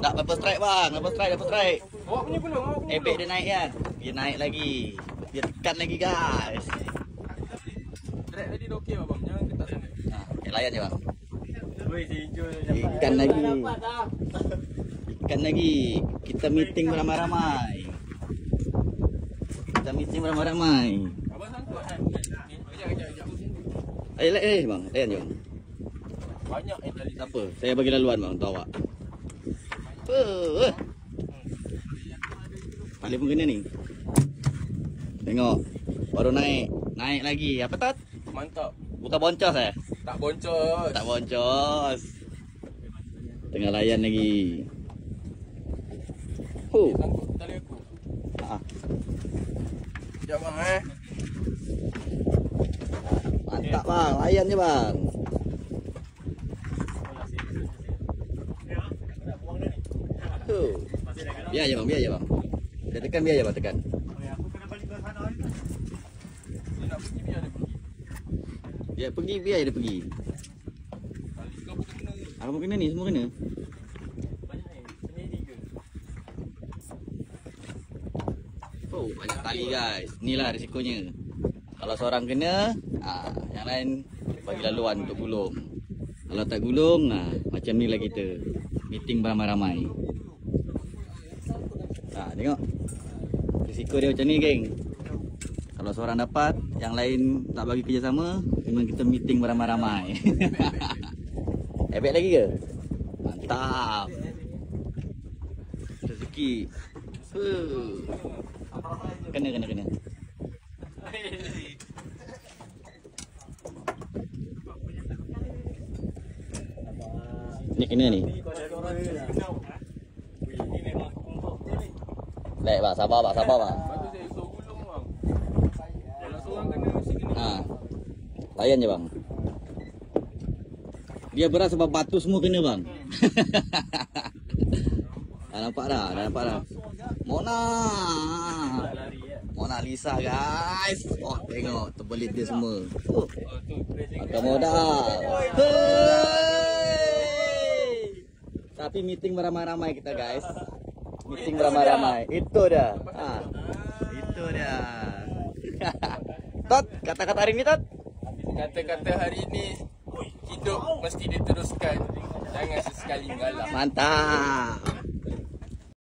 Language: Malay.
Tak apa strike bang, apa strike. Awak punya belum, awak punya Ebek dia naik kan. Dia naik lagi. Dia tekan lagi guys. Track tadi dah okey abang, jangan ketat sangat. Layan je bang. Woi, sejul Ikan lagi. Ikan lagi. Kita meeting beramai-ramai. Abang sangkut kan? Kejap. Bang, layan je bang. Banyak tadi. Tak apa, saya bagi laluan bang untuk awak. Paling pun kena ni. Tengok. Baru naik. Naik lagi. Apa tat? Mantap. Bukan boncos eh? Tak boncos. Tak boncos. Tengah layan lagi. Sangkut tali aku. Sekejap bang Mantap bang, layan je bang. Biar je bang. Dia tekan biar je bang, tekan. Dia nak pergi biar dia pergi. Dia pergi, biar je dia pergi. Tali kau pun kena ni. Apa kena ni, semua kena. Banyak ni. Sendiri ke? Banyak tali guys. Inilah risikonya. Kalau seorang kena, yang lain bagi laluan untuk gulung. Kalau tak gulung, macam ni lah kita. Meeting beramai-ramai. Tengok. Risiko dia macam ni geng. Kalau seorang dapat, yang lain tak bagi kerjasama, memang kita meeting beramai-ramai. Ebek lagi ke? Mantap. Rezeki. Kena. Ni kena ni. Baik bang, sabar bang. Lepas tu saya suruh gulung bang. Kalau seorang kena, mesti kena. Layan je bang. Dia berat sebab batu semua kena bang. Dah nampak dah. Mona Lisa guys. Tengok terbelit dia semua. Agak modal. Tapi meeting beramai-ramai kita guys. Meeting beramai-ramai. Itu dah. Itu dia. Tot, kata-kata hari ni Tot. Kata-kata hari ni, hidup mesti diteruskan. Jangan sesekali mengalah. Mantap.